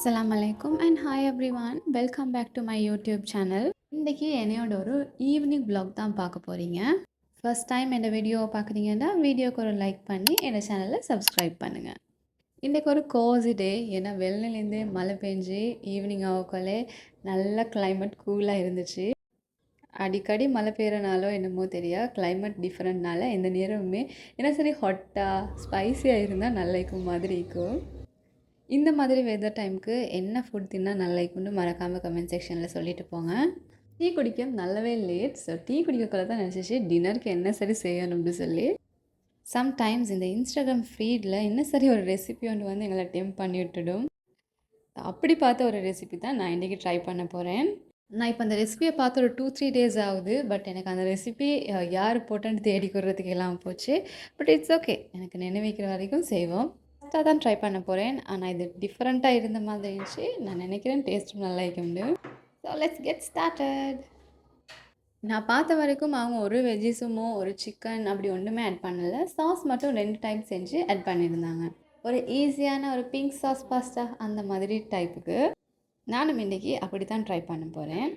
அஸ்ஸலாமு அலைக்கும் and hi everyone welcome back to my YouTube channel. இன்றைக்கி என்னையோட ஒரு ஈவினிங் vlog தான் பார்க்க போகிறீங்க. ஃபர்ஸ்ட் டைம் இந்த வீடியோவை பார்க்குறீங்கன்னா வீடியோக்கு ஒரு லைக் பண்ணி என் சேனலை சப்ஸ்கிரைப் பண்ணுங்கள். இன்றைக்கி ஒரு கோசி டே, ஏன்னா வெள்ளிலேருந்தே மழை பெஞ்சு ஈவினிங் ஆகக்கொள்ளே நல்ல கிளைமேட் கூலாக இருந்துச்சு. அடிக்கடி மழை பெய்கிறனாலோ என்னமோ தெரியா கிளைமேட் டிஃப்ரெண்ட்னால எந்த நேரமுமே ஏன்னா சரி ஹாட்டாக ஸ்பைஸியாக இருந்தால் நல்லா இருக்கும் மாதிரி இருக்கும். இந்த மாதிரி வெதர் டைமுக்கு என்ன ஃபுட் தின்னா நல்லா இருக்குன்னு மறக்காமல் கமெண்ட் செக்ஷனில் சொல்லிட்டு போங்க. டீ குடிக்க நல்லாவே லேட். ஸோ டீ குடிக்கக்குள்ள தான் நினச்சிச்சு டின்னருக்கு என்ன சரி செய்யணும்னு சொல்லி. சம்டைம்ஸ் இந்த இன்ஸ்டாகிராம் ஃபீடில் என்ன சரி ஒரு ரெசிபி ஒன்று வந்து எங்களை டெம்ப் பண்ணி விட்டுடும். அப்படி பார்த்த ஒரு ரெசிபி தான் நான் இன்றைக்கி ட்ரை பண்ண போகிறேன். நான் இப்போ அந்த ரெசிபியை பார்த்து ஒரு 2-3 டேஸ் ஆகுது. பட் எனக்கு அந்த ரெசிபி யார் போட்டேன்னு தேடிக்கிறதுக்கு எல்லாம் போச்சு. பட் இட்ஸ் ஓகே, எனக்கு நினைவிக்கிற வரைக்கும் செய்வோம். ஃபஸ்ட்டாக தான் ட்ரை பண்ண போகிறேன். ஆனால் இது டிஃப்ரெண்ட்டாக இருந்த மாதிரி இருந்துச்சு. நான் நினைக்கிறேன் டேஸ்ட்டும் நல்லா இருக்கும்னு. So let's get started. நான் பார்த்த வரைக்கும் அவங்க ஒரு வெஜ்ஜிஸுமோ ஒரு சிக்கன் அப்படி ஒன்றுமே ஆட் பண்ணலை. சாஸ் மட்டும் 2 டைம் செஞ்சு ஆட் பண்ணியிருந்தாங்க. ஒரு ஈஸியான ஒரு பிங்க் சாஸ் பாஸ்தா அந்த மாதிரி டைப்புக்கு. நானும் இன்றைக்கி அப்படி தான் ட்ரை பண்ண போகிறேன்.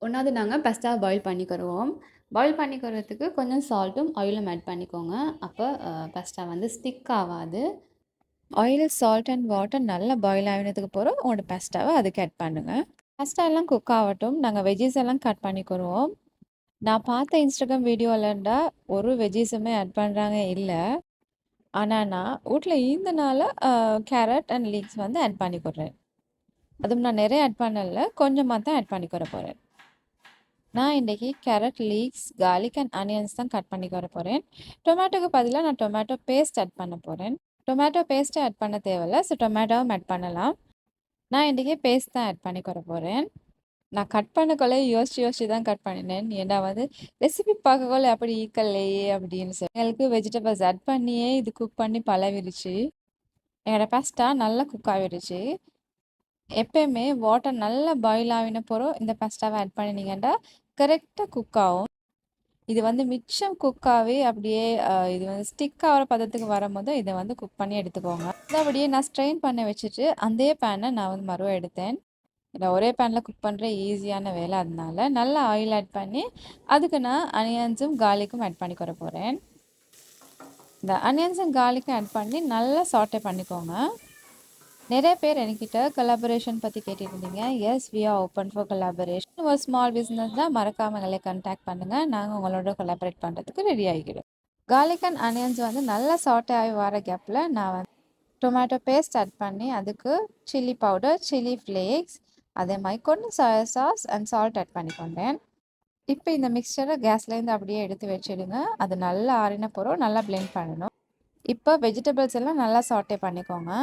ஒன்றாவது நாங்கள் பாஸ்தா பாயில் பண்ணிக்கிறோம். பாயில் பண்ணிக்கிறதுக்கு கொஞ்சம் சால்ட்டும் ஆயிலும் ஆட் பண்ணிக்கோங்க. அப்போ பாஸ்தா வந்து ஸ்டிக் ஆகாது. ஆயில், சால்ட் அண்ட் வாட்டர் நல்லா பாயில் ஆகினதுக்கு பிறகு உங்களோட பாஸ்தாவை அதுக்கு ஆட் பண்ணுங்கள். பாஸ்தா எல்லாம் குக் ஆகட்டும். நாங்கள் வெஜ்ஜிஸ் எல்லாம் கட் பண்ணிக்கிறோம். நான் பார்த்த இன்ஸ்டாகிராம் வீடியோலண்டா ஒரு வெஜ்ஜிஸுமே ஆட் பண்ணுறாங்க இல்லை. ஆனால் நான் வீட்டில் இருந்தனால கேரட் அண்ட் லீக்ஸ் வந்து ஆட் பண்ணிக்கிறேன். அதுவும் நான் நிறைய ஆட் பண்ணல, கொஞ்சமாக தான் ஆட் பண்ணிக்கிற போகிறேன். நான் இன்றைக்கி carrot, leeks, garlic and onions தான் கட் பண்ணிக்கிற போகிறேன். டொமேட்டோக்கு பதிலாக நான் டொமேட்டோ பேஸ்ட் ஆட் பண்ண போகிறேன். டொமேட்டோ பேஸ்ட்டை ஆட் பண்ண தேவையில்ல. ஸோ டொமேட்டோவும் ஆட் பண்ணலாம். நான் இன்றைக்கி பேஸ்ட் தான் ஆட் பண்ணிக்கிற போகிறேன். நான் கட் பண்ணக்குள்ளே யோசிச்சு தான் கட் பண்ணினேன். ஏன்னா வந்து ரெசிபி பார்க்கக்குள்ள அப்படி ஈக்கல்லையே அப்படின்னு சொல்லி எங்களுக்கு வெஜிடபிள்ஸ் ஆட் பண்ணியே இது குக் பண்ணி பழகிடுச்சு. என்னோட பாஸ்தா நல்லா குக் ஆகிடுச்சு. எப்பயுமே வாட்டர் நல்லா பாயில் ஆகின பிறகு இந்த பாஸ்தாவை ஆட் பண்ணினீங்கன்னா கரெக்டாக குக் ஆகும். இது வந்து மிச்சம் குக்காகவே அப்படியே இது வந்து ஸ்டிக் ஆகிற பதத்துக்கு வரும்போது இதை வந்து குக் பண்ணி எடுத்துக்கோங்க. அப்படியே நான் ஸ்ட்ரெயின் பண்ண வச்சுட்டு அந்த பேனை நான் வந்து மறுவா எடுத்தேன். இல்லை ஒரே பேனில் குக் பண்ணுற ஈஸியான வேலை, அதனால நல்லா ஆயில் ஆட் பண்ணி அதுக்கு நான் அனியன்ஸும் கார்லிக்கும் ஆட் பண்ணிக்கிற போகிறேன். இந்த அனியன்ஸும் கார்லிக்கும் ஆட் பண்ணி நல்லா சாட்டே பண்ணிக்கோங்க. நிறைய பேர் என்கிட்ட கொலாபரேஷன் பற்றி கேட்டிருந்தீங்க. Yes, we are open for collaboration. ஒரு ஸ்மால் பிஸ்னஸ் தான், மறக்காமல் எங்களை கான்டாக்ட் பண்ணுங்கள். நாங்கள் உங்களோட கொலாபரேட் பண்ணுறதுக்கு ரெடி ஆகிக்கிறோம். கார்லிக் அண்ட் அனியன்ஸ் வந்து நல்லா சாட்டே ஆகி வர கேப்பில் நான் வந்து டொமேட்டோ பேஸ்ட் ஆட் பண்ணி அதுக்கு சில்லி பவுடர், சில்லி ஃப்ளேக்ஸ், அதே மாதிரி கொஞ்சம் soya sauce and salt add பண்ணிக்கொண்டேன். இப்போ இந்த மிக்சரை கேஸ்லேருந்து அப்படியே எடுத்து வச்சிடுங்க. அது நல்லா ஆறின பிறகு நல்லா பிளெண்ட் பண்ணணும். இப்போ வெஜிடபிள்ஸ் எல்லாம் நல்லா சாட்டே பண்ணிக்கோங்க.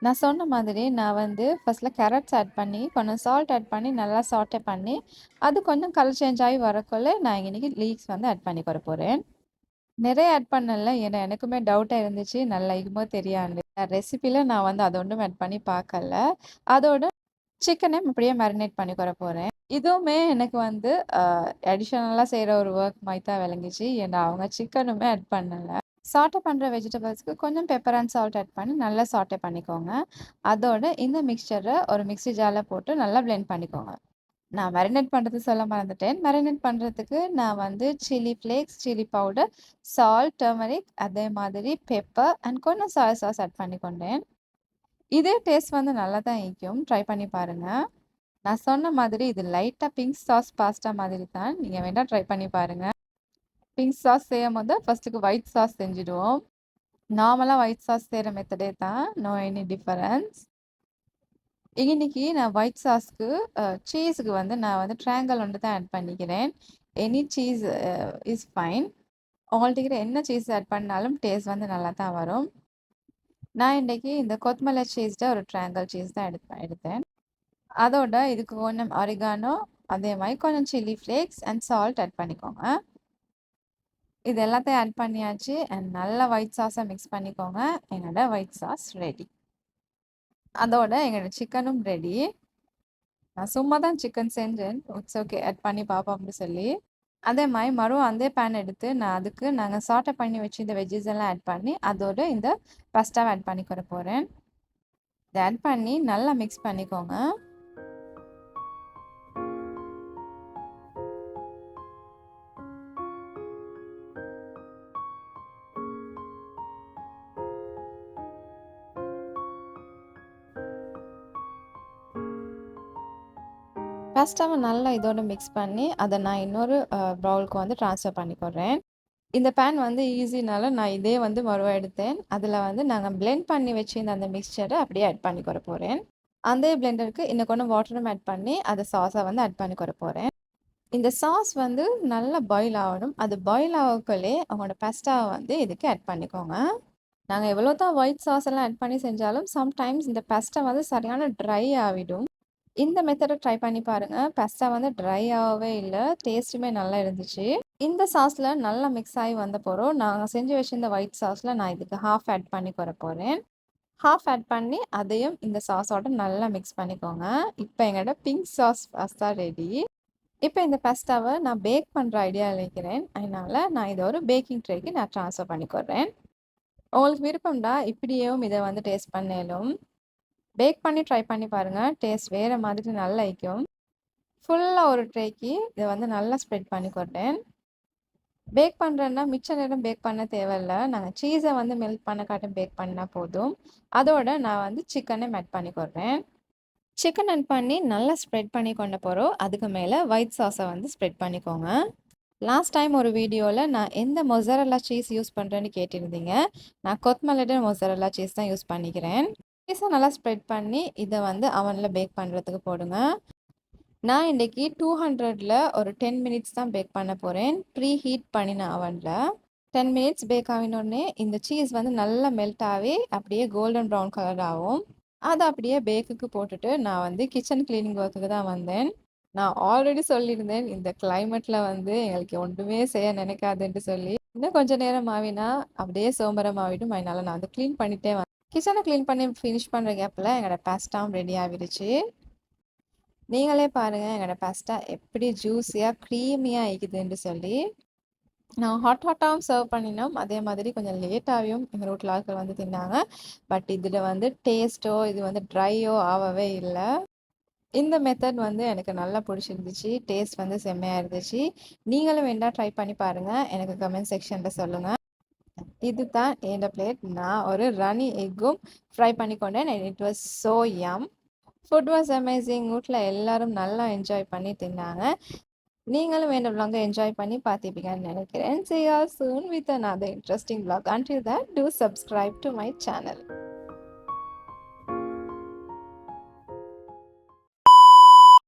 நான் சொன்ன மாதிரி நான் வந்து ஃபஸ்ட்டில் கேரட்ஸ் ஆட் பண்ணி கொஞ்சம் சால்ட் ஆட் பண்ணி நல்லா சாட்டே பண்ணி அது கொஞ்சம் கலர் சேஞ்ச் ஆகி வரக்குள்ள நான் இன்றைக்கி லீக்ஸ் வந்து ஆட் பண்ணிக்கிற போகிறேன். நிறைய ஆட் பண்ணல, ஏன்னா எனக்குமே டவுட்டாக இருந்துச்சு நல்லா இருக்குமோ தெரியாது. ரெசிப்பியில் நான் வந்து அது ஒன்றும் ஆட் பண்ணி பார்க்கல. அதோட சிக்கனை இப்படியே மேரினேட் பண்ணிக்கிற போகிறேன். இதுவுமே எனக்கு வந்து அடிஷ்னலாக செய்கிற ஒரு ஒர்க் மாதிரி தான் விளங்கிச்சு. ஏன்னா அவங்க சிக்கனுமே ஆட் பண்ணலை. சாட்டே பண்ணுற வெஜிடபிள்ஸ்க்கு கொஞ்சம் பெப்பர் அண்ட் சால்ட் ஆட் பண்ணி நல்லா சாட்டே பண்ணிக்கோங்க. அதோட இந்த மிக்சரை ஒரு மிக்ஸி ஜாரில் போட்டு நல்லா பிளெண்ட் பண்ணிக்கோங்க. நான் மேரினேட் பண்ணுறது சொல்ல மறந்துட்டேன். மேரினேட் பண்ணுறதுக்கு நான் வந்து chilli flakes, chilli powder, salt, turmeric, அதே மாதிரி பெப்பர் அண்ட் கொஞ்சம் சோயா சாஸ் ஆட் பண்ணிக்கொண்டேன். இதே டேஸ்ட் வந்து நல்லா தான் இருக்கும், ட்ரை பண்ணி பாருங்கள். நான் சொன்ன மாதிரி இது லைட்டாக பிங்க் சாஸ் பாஸ்தா மாதிரி தான், நீங்கள் வேணால் ட்ரை பண்ணி பாருங்கள். பிங்க் சாஸ் செய்யும் போது ஃபஸ்ட்டுக்கு ஒயிட் சாஸ் செஞ்சுடுவோம். நார்மலாக ஒயிட் சாஸ் செய்கிற மெத்தடே தான், நோ எனி டிஃபரன்ஸ். இன்னைக்கு நான் ஒயிட் சாஸ்க்கு சீஸுக்கு வந்து நான் வந்து ட்ரையாங்கிள் ஒன்று தான் ஆட் பண்ணிக்கிறேன். Any cheese is fine. உங்கள்கிட்ட என்ன சீஸ் ஆட் பண்ணாலும் டேஸ்ட் வந்து நல்லா தான் வரும். நான் இன்றைக்கி இந்த கொத்தமல்லி சீஸில் ஒரு ட்ரையாங்கிள் சீஸ் தான் எடுத்தேன். அதோட இதுக்கு கொஞ்சம் ஆரிகானோ, அதே மாதிரி கொஞ்சம் chilli flakes and salt add பண்ணிக்கோங்க. இது எல்லாத்தையும் ஆட் பண்ணியாச்சு அண்ட் நல்லா ஒயிட் சாஸை மிக்ஸ் பண்ணிக்கோங்க. என்னோட ஒயிட் சாஸ் ரெடி. அதோட எங்களோட சிக்கனும் ரெடி. நான் சும்மா தான் சிக்கன் செஞ்சேன், இட்ஸ் ஓகே ஆட் பண்ணி பார்ப்போம்னு சொல்லி. அதே மாதிரி அதே பேன் எடுத்து நாங்கள் சாட்டை பண்ணி வச்சு இந்த வெஜ்ஜஸ் எல்லாம் ஆட் பண்ணி அதோட இந்த பாஸ்தாவை ஆட் பண்ணிக்கிற போகிறேன். இதை ஆட் பண்ணி நல்லா மிக்ஸ் பண்ணிக்கோங்க. பாஸ்தாவை நல்லா இதோட மிக்ஸ் பண்ணி அதை நான் இன்னொரு பவுலுக்கு வந்து ட்ரான்ஸ்ஃபர் பண்ணிக்கிறேன். இந்த பேன் வந்து ஈஸினால நான் இதே வந்து மறுவா எடுத்தேன். அதில் வந்து நாங்கள் பிளெண்ட் பண்ணி வச்சிருந்த அந்த மிக்சரை அப்படியே ஆட் பண்ணிக்கொற போகிறேன். அந்த பிளெண்டருக்கு இன்னும் கொஞ்சம் வாட்டரும் ஆட் பண்ணி அதை சாஸை வந்து ஆட் பண்ணிக்கொற போகிறேன். இந்த சாஸ் வந்து நல்லா பாயில் ஆகணும். அது பாயில் ஆகக்குள்ளே அவங்களோட பாஸ்தாவை வந்து இதுக்கு ஆட் பண்ணிக்கோங்க. நாங்கள் எவ்வளோ தான் ஒயிட் சாஸ் எல்லாம் ஆட் பண்ணி செஞ்சாலும் சம்டைம்ஸ் இந்த பாஸ்தா வந்து சரியான ட்ரை ஆகிடும். இந்த மெத்தடை ட்ரை பண்ணி பாருங்க. பாஸ்தா வந்து ட்ரை ஆகவே இல்லை, டேஸ்ட்டுமே நல்லா இருந்துச்சு. இந்த சாஸில் நல்லா மிக்ஸ் ஆகி வந்த போகிறோம் நாங்கள் செஞ்சு வச்சிருந்த ஒயிட் சாஸில் நான் இதுக்கு ஹாஃப் ஆட் பண்ணி போகிறேன். ஹாஃப் ஆட் பண்ணி அதையும் இந்த சாஸோட நல்லா மிக்ஸ் பண்ணிக்கோங்க. இப்போ எங்களோட பிங்க் சாஸ் பாஸ்தா ரெடி. இப்போ இந்த பாஸ்தாவை நான் பேக் பண்ணுற ஐடியாவில் இருக்கிறேன். அதனால் நான் இதை ஒரு பேக்கிங் ட்ரேக்கு நான் ட்ரான்ஸ்ஃபர் பண்ணிக்கிறேன். உங்களுக்கு விருப்பம்டா இப்படியும் இதை வந்து டேஸ்ட் பண்ணலும். பேக் பண்ணி ட்ரை பண்ணி பாருங்கள். டேஸ்ட் வேறு மாதிரி நல்லா இருக்கும். ஃபுல்லாக ஒரு ட்ரேக்கு இதை வந்து நல்லா ஸ்ப்ரெட் பண்ணிக்கிறேன். பேக் பண்ணுறேன்னா மிச்ச நேரம் பேக் பண்ண தேவையில்லை. நாங்கள் சீஸை வந்து மெல்ட் பண்ண காட்டும் பேக் பண்ணால் போதும். அதோட நான் வந்து சிக்கனை ஆட் பண்ணிக்கிறேன். சிக்கன் ஆட் பண்ணி நல்லா ஸ்ப்ரெட் பண்ணி கொண்டு போகிறோம். அதுக்கு மேலே ஒயிட் சாஸை வந்து ஸ்ப்ரெட் பண்ணிக்கோங்க. லாஸ்ட் டைம் ஒரு வீடியோவில் நான் எந்த மொசரல்லா சீஸ் யூஸ் பண்ணுறேன்னு கேட்டிருந்தீங்க. நான் கொத்மல்லி மொசரல்லா சீஸ் தான் யூஸ் பண்ணிக்கிறேன். சீஸை நல்லா ஸ்ப்ரெட் பண்ணி இதை வந்து அவனில் பேக் பண்ணுறதுக்கு போடுங்க. நான் இன்றைக்கி 200ல் ஒரு 10 மினிட்ஸ் தான் பேக் பண்ண போகிறேன். ப்ரீ ஹீட் பண்ணின அவனில் 10 மினிட்ஸ் பேக் ஆகினோடனே இந்த சீஸ் வந்து நல்லா மெல்ட் ஆகி அப்படியே கோல்டன் ப்ரௌன் கலர் ஆகும். அதை அப்படியே பேக்குக்கு போட்டுட்டு நான் வந்து கிச்சன் கிளீனிங் ஒர்க்குக்கு தான் வந்தேன். நான் ஆல்ரெடி சொல்லியிருந்தேன் இந்த கிளைமேட்டில் வந்து எங்களுக்கு ஒன்றுமே செய்ய நினைக்காதுன்ட்டு சொல்லி. இன்னும் கொஞ்சம் நேரம் ஆவினா அப்படியே சோம்பரம் ஆகிடும். அதனால நான் வந்து க்ளீன் பண்ணிட்டே வந்தேன். கிச்சனை க்ளீன் பண்ணி ஃபினிஷ் பண்ணுற கேப்பில் எங்களோட பாஸ்தாவும் ரெடி ஆகிடுச்சு. நீங்களே பாருங்கள் எங்களோட பாஸ்தா எப்படி ஜூஸியாக க்ரீமியாக ஆகிக்குதுன்னு சொல்லி. நான் ஹாட்டாகவும் சர்வ் பண்ணினோம். அதே மாதிரி கொஞ்சம் லேட்டாகவும் எங்கள் வீட்டில் ஆட்கள் வந்து தின்னாங்க. பட் இதில் வந்து டேஸ்ட்டோ இது வந்து ட்ரையோ ஆகவே இல்லை. இந்த மெத்தட் வந்து எனக்கு நல்லா பிடிச்சிருந்துச்சு. டேஸ்ட் வந்து செம்மையாக இருந்துச்சு. நீங்களும் வேண்டாம் ட்ரை பண்ணி பாருங்கள். எனக்கு கமெண்ட் செக்ஷனில் சொல்லுங்கள். இது தான் என்னோட பிளேட். நான் ஒரு ரனி எக்கும் ஃப்ரை பண்ணிக்கொண்டேன். It was so yum. Food was amazing. வீட்டில் எல்லாரும் நல்லா என்ஜாய் பண்ணி தின்னாங்க. நீங்களும் இந்த vlog என்ஜாய் பண்ணி பார்த்திருப்பீங்கன்னு நினைக்கிறேன். See you all soon with another interesting vlog. Until then, do subscribe to my channel.